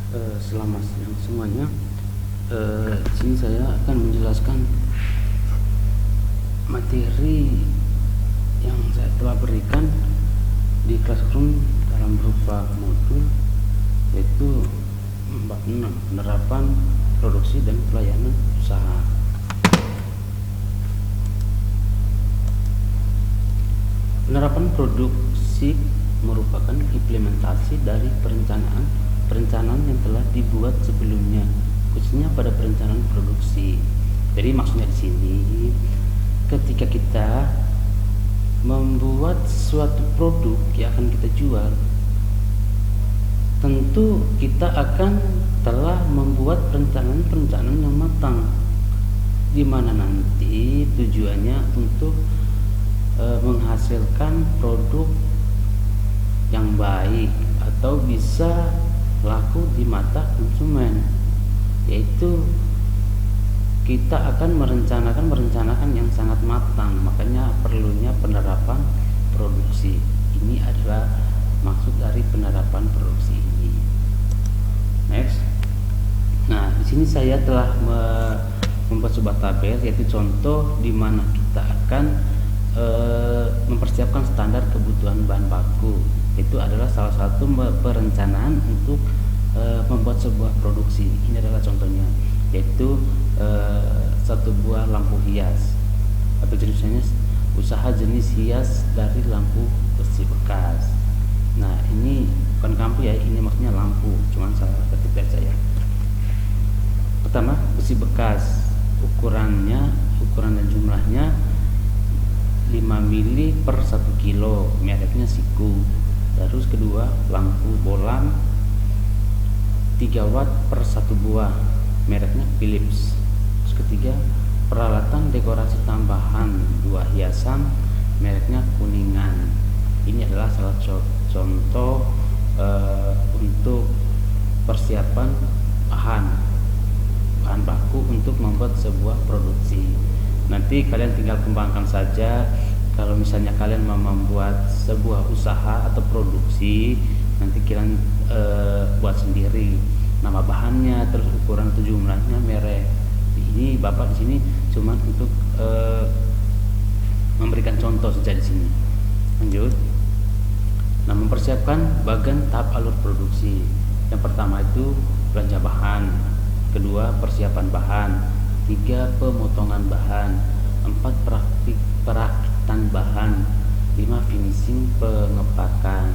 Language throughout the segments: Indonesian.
Selamat siang semuanya. Di sini saya akan menjelaskan materi yang saya telah berikan di Classroom dalam berupa modul, yaitu bab 6, penerapan produksi dan pelayanan usaha. Penerapan produksi merupakan implementasi dari perencanaan yang telah dibuat sebelumnya, khususnya pada perencanaan produksi. Jadi maksudnya di sini, ketika kita membuat suatu produk yang akan kita jual, tentu kita akan telah membuat perencanaan yang matang, di mana nanti tujuannya untuk menghasilkan produk yang baik atau bisa laku di mata konsumen, yaitu kita akan merencanakan yang sangat matang. Makanya perlunya penerapan produksi. Ini adalah maksud dari penerapan produksi ini. Next. Nah, di sini saya telah membuat sebuah tabel, yaitu contoh di mana kita akan mempersiapkan standar kebutuhan bahan baku. Itu adalah salah satu perencanaan untuk membuat sebuah produksi. Ini adalah contohnya, yaitu satu buah lampu hias, atau jenisnya usaha jenis hias dari lampu besi bekas. Nah, ini bukan lampu ya, ini maksudnya lampu, cuman salah ketik dari saya. Pertama, besi bekas, ukuran dan jumlahnya 5 mili per 1 kilo, mereknya Siku. Terus kedua, lampu bolam 3 watt per 1 buah, mereknya Philips. Terus ketiga, peralatan dekorasi tambahan 2 hiasan, mereknya Kuningan. Ini adalah salah contoh untuk persiapan bahan baku untuk membuat sebuah produksi. Nanti kalian tinggal kembangkan saja. Kalau misalnya kalian mau membuat sebuah usaha atau produksi, nanti kalian buat sendiri nama bahannya, terus ukuran atau jumlahnya, merek. Ini Bapak di sini cuma untuk memberikan contoh saja di sini. Lanjut. Nah, mempersiapkan bagian tahap alur produksi. Yang pertama itu belanja bahan, kedua persiapan bahan, 3 pemotongan bahan, 4 perakitan bahan, 5 finishing pengepakan.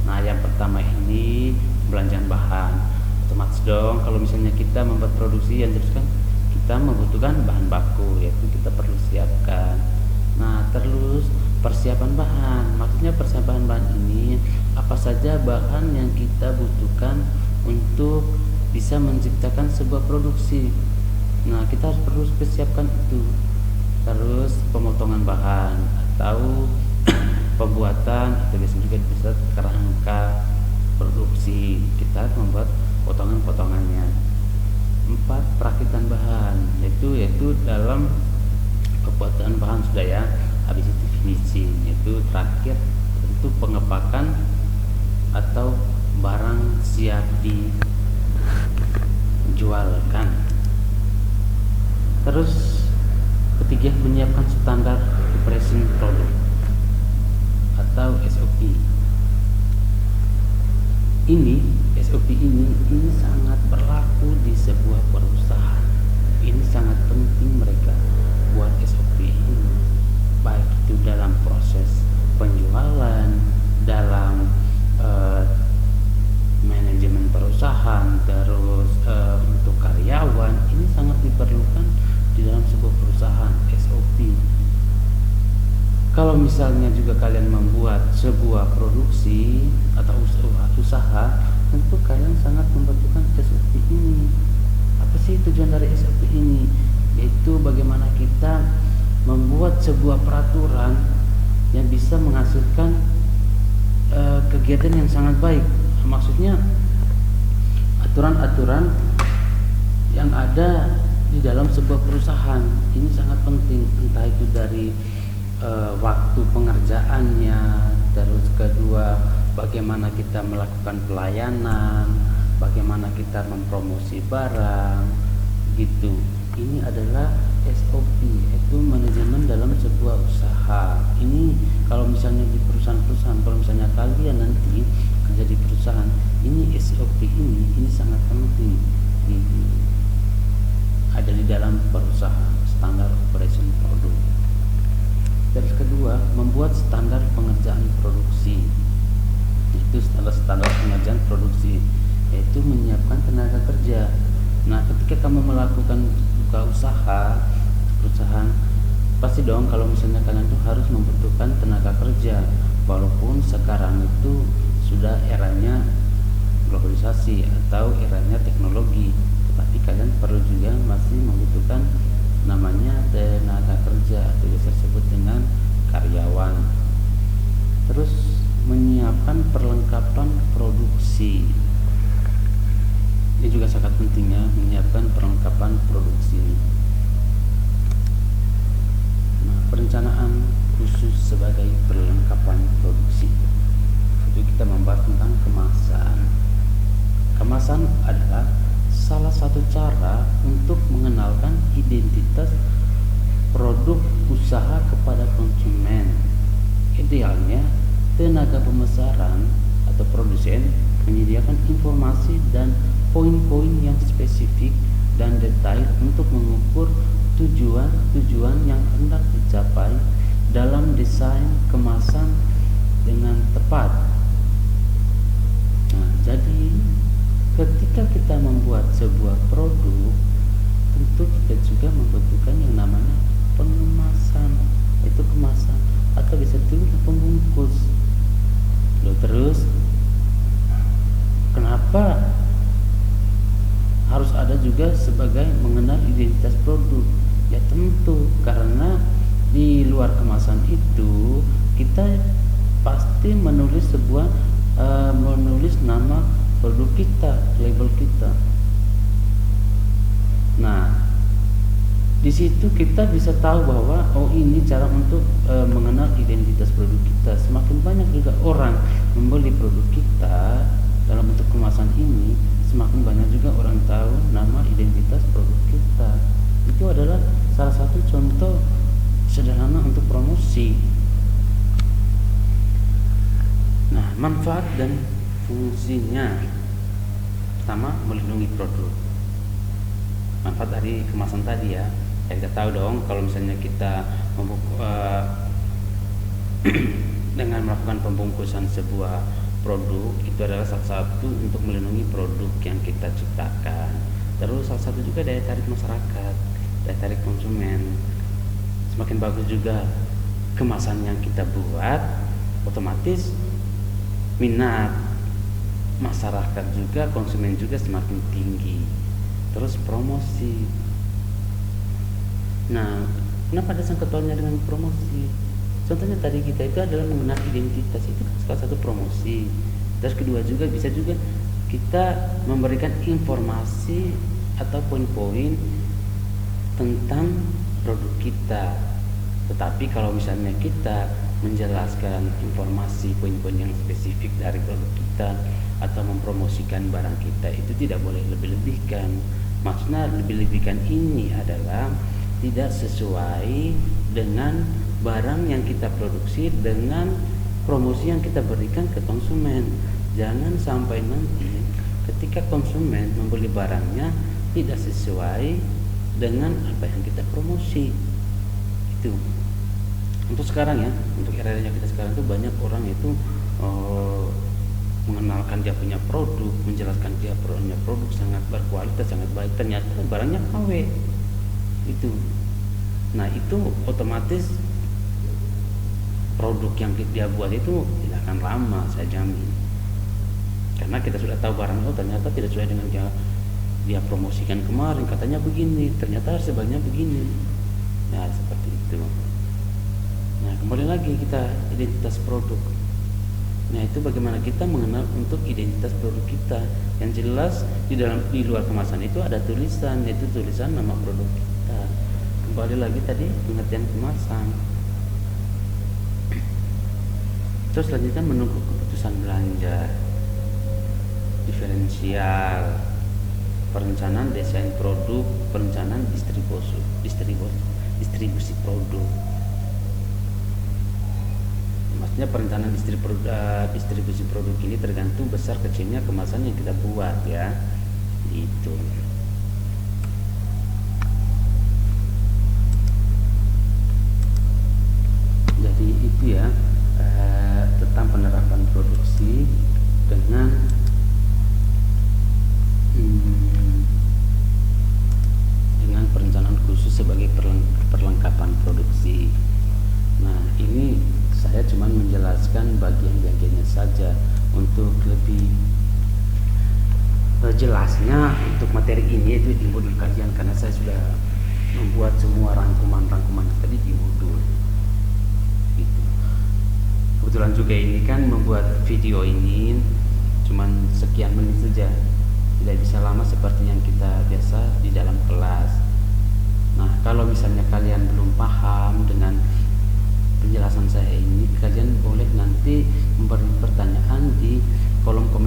Nah, yang pertama ini belanjaan bahan. Otomatis dong kalau misalnya kita membuat produksi yang teruskan, kita membutuhkan bahan baku, yaitu kita perlu siapkan. Nah, terus persiapan bahan, maksudnya persiapan bahan ini apa saja bahan yang kita butuhkan untuk bisa menciptakan sebuah produksi. Nah, kita harus perlu persiapkan itu. Terus pemotongan bahan atau pembuatan, atau biasa juga disebut kerangka produksi, kita harus membuat potongan-potongannya. 4 perakitan bahan, yaitu dalam pembuatan bahan sudah ya. Habis itu finishing, yaitu terakhir itu pengepakan atau barang siap dijualkan. Terus ketiga, menyiapkan standar operation produk atau SOP. SOP ini sangat berlaku di sebuah perusahaan. Ini sangat penting mereka buat SOP ini, baik itu dalam proses penjualan, dalam manajemen perusahaan, terus untuk karyawan. Ini sangat diperlukan di dalam sebuah perusahaan, SOP. Kalau misalnya juga kalian membuat sebuah produksi atau usaha, tentu kalian sangat membutuhkan SOP ini. Apa sih tujuan dari SOP ini? Yaitu bagaimana kita membuat sebuah peraturan yang bisa menghasilkan kegiatan yang sangat baik. Maksudnya aturan-aturan yang ada di dalam sebuah perusahaan ini sangat penting, entah itu dari waktu pengerjaannya, terus kedua bagaimana kita melakukan pelayanan, bagaimana kita kita mempromosi barang gitu. Ini adalah SOP, itu manajemen dalam sebuah usaha. Ini kalau misalnya di perusahaan-perusahaan, kalau misalnya kalian nanti kerja di perusahaan, ini SOP ini sangat penting ada di dalam perusahaan, standar operation produk. Terus kedua, membuat standar pengerjaan produksi. Itu standar pengerjaan produksi, yaitu menyiapkan tenaga kerja. Nah, ketika kamu melakukan buka usaha perusahaan, pasti dong kalau misalnya kalian tuh harus membutuhkan tenaga kerja. Walaupun sekarang itu sudah eranya globalisasi atau eranya teknologi, tetapi kalian perlu juga masih membutuhkan namanya tenaga kerja atau biasa disebut dengan karyawan. Terus menyiapkan perlengkapan produksi. Ini juga sangat penting ya, menyiapkan perlengkapan produksi. Nah, perencanaan khusus sebagai perlengkapan produksi. Itu kita membahas tentang kemasan. Kemasan adalah salah satu cara untuk mengenalkan identitas produk usaha kepada konsumen. Idealnya, tenaga pemasaran atau produsen menyediakan informasi dan poin-poin yang spesifik dan detail untuk mengukur tujuan yang hendak dicapai dalam desain kemasan dengan tepat. Nah, jadi ketika kita membuat sebuah produk, tentu kita juga membutuhkan yang namanya pengemasan, itu kemasan atau bisa juga pembungkus. Loh, terus kenapa harus ada juga sebagai mengenal identitas produk? Ya tentu karena di luar kemasan itu kita pasti menulis menulis nama produk kita, label kita. Nah, di situ kita bisa tahu bahwa ini cara untuk mengenal identitas produk kita. Semakin banyak juga orang membeli produk kita dalam bentuk kemasan ini, semakin banyak juga orang tahu nama identitas produk kita. Itu adalah salah satu contoh sederhana untuk promosi. Nah, manfaat dan fungsinya. Pertama, melindungi produk. Manfaat dari kemasan tadi ya. Kita tahu dong kalau misalnya kita dengan melakukan pembungkusan sebuah produk, itu adalah salah satu untuk melindungi produk yang kita ciptakan. Terus salah satu juga daya tarik masyarakat, daya tarik konsumen. Semakin bagus juga kemasan yang kita buat, otomatis minat masyarakat juga, konsumen juga semakin tinggi. Terus promosi. Nah, kenapa ada sangkutannya dengan promosi? Contohnya tadi kita itu adalah mengenal identitas, itu salah satu promosi. Terus kedua juga bisa juga kita memberikan informasi atau poin-poin tentang produk kita. Tetapi kalau misalnya kita menjelaskan informasi poin-poin yang spesifik dari produk kita atau mempromosikan barang kita, itu tidak boleh lebih-lebihkan. Maksudnya lebih-lebihkan ini adalah tidak sesuai dengan barang yang kita produksi, dengan promosi yang kita berikan ke konsumen. Jangan sampai nanti ketika konsumen membeli barangnya tidak sesuai dengan apa yang kita promosi. Itu untuk sekarang ya, untuk era-era kita sekarang itu banyak orang itu mengenalkan dia punya produk, menjelaskan dia punya produk sangat berkualitas, sangat baik, ternyata barangnya KW. Itu. Nah, itu otomatis produk yang dia buat itu tidak akan lama, saya jamin. Karena kita sudah tahu barangnya ternyata tidak sesuai dengan dia promosikan kemarin, katanya begini, ternyata sebenarnya begini. Nah, seperti itu. Nah, kembali lagi kita identitas produk. Nah, itu bagaimana kita mengenal untuk identitas produk kita. Yang jelas di luar kemasan itu ada tulisan, yaitu tulisan nama produk kita. Kembali lagi tadi pengertian kemasan. Terus selanjutnya menunggu keputusan belanja, diferensial. perencanaan desain produk, perencanaan distribusi produk. Maksudnya perencanaan distribusi produk ini tergantung besar kecilnya kemasan yang kita buat ya, gitu. Jadi itu ya tentang penerapan produksi dengan perencanaan khusus sebagai perlengkapan produksi. Nah, ini saya cuma menjelaskan bagian-bagiannya saja. Untuk lebih jelasnya untuk materi ini itu di modul kajian, karena saya sudah membuat semua rangkuman-rangkuman tadi di modul. Gitu. Kebetulan juga ini kan membuat video ini cuma sekian menit saja, tidak bisa lama seperti yang kita biasa di dalam kelas. Nah, kalau misalnya kalian belum paham dengan penjelasan saya ini, kalian boleh nanti memberi pertanyaan di kolom komentar